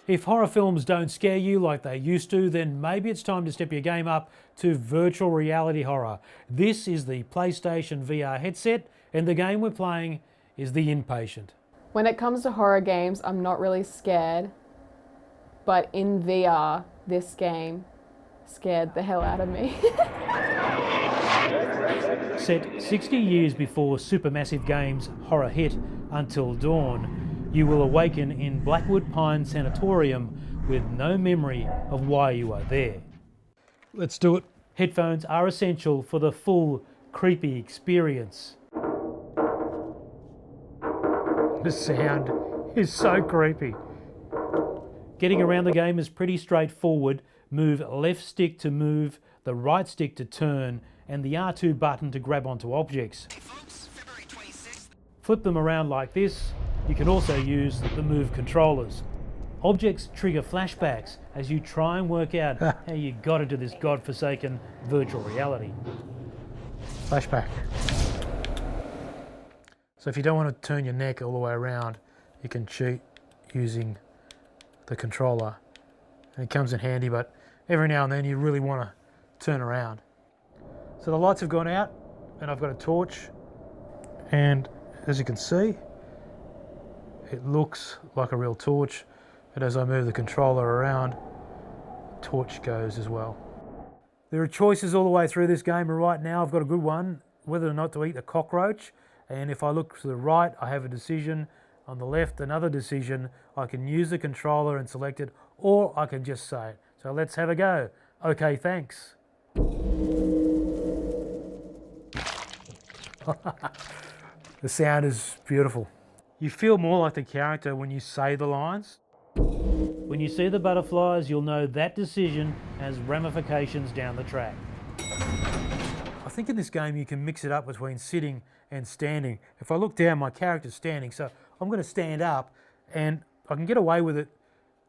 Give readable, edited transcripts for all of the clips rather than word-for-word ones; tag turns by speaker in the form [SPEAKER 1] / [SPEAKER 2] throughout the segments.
[SPEAKER 1] If horror films don't scare you like they used to, then maybe it's time to step your game up to virtual reality horror. This is the PlayStation VR headset, and the game we're playing is the Inpatient.
[SPEAKER 2] When it comes to horror games, I'm not really scared, but in VR, this game scared the hell out of me.
[SPEAKER 1] Set 60 years before Supermassive Games' horror hit Until Dawn, you will awaken in Blackwood Pine Sanatorium with no memory of why you are there. Let's do it. Headphones are essential for the full creepy experience. The sound is so creepy. Getting around the game is pretty straightforward. Move left stick to move, the right stick to turn, and the R2 button to grab onto objects.
[SPEAKER 3] Hey folks, February 26th.
[SPEAKER 1] Flip them around like this. You can also use the Move controllers. Objects trigger flashbacks as you try and work out how you got into this godforsaken virtual reality. Flashback. So if you don't want to turn your neck all the way around, you can cheat using the controller. And it comes in handy, but every now and then you really want to turn around. So the lights have gone out and I've got a torch, and as you can see, it looks like a real torch, and as I move the controller around, the torch goes as well. There are choices all the way through this game, and right now I've got a good one, whether or not to eat the cockroach. And if I look to the right, I have a decision. On the left, another decision. I can use the controller and select it, or I can just say it. So let's have a go. Okay, thanks. The sound is beautiful. You feel more like the character when you say the lines. When you see the butterflies, you'll know that decision has ramifications down the track. I think in this game you can mix it up between sitting and standing. If I look down, my character's standing, so I'm going to stand up, and I can get away with it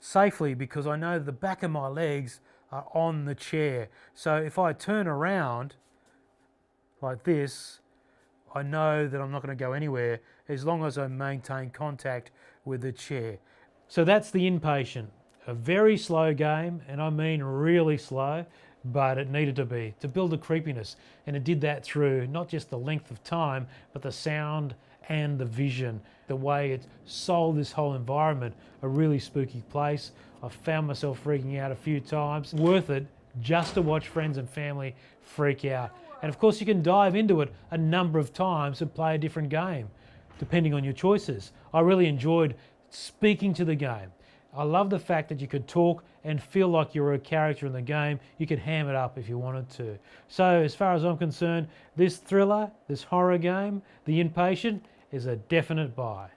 [SPEAKER 1] safely because I know the back of my legs are on the chair. So if I turn around like this, I know that I'm not going to go anywhere as long as I maintain contact with the chair. So that's the Inpatient. A very slow game, and I mean really slow, but it needed to be to build the creepiness, and it did that through not just the length of time, but the sound and the vision. The way it sold this whole environment, a really spooky place. I found myself freaking out a few times. Worth it just to watch friends and family freak out. And of course you can dive into it a number of times and play a different game, depending on your choices. I really enjoyed speaking to the game. I love the fact that you could talk and feel like you were a character in the game. You could ham it up if you wanted to. So as far as I'm concerned, this thriller, this horror game, The Inpatient, is a definite buy.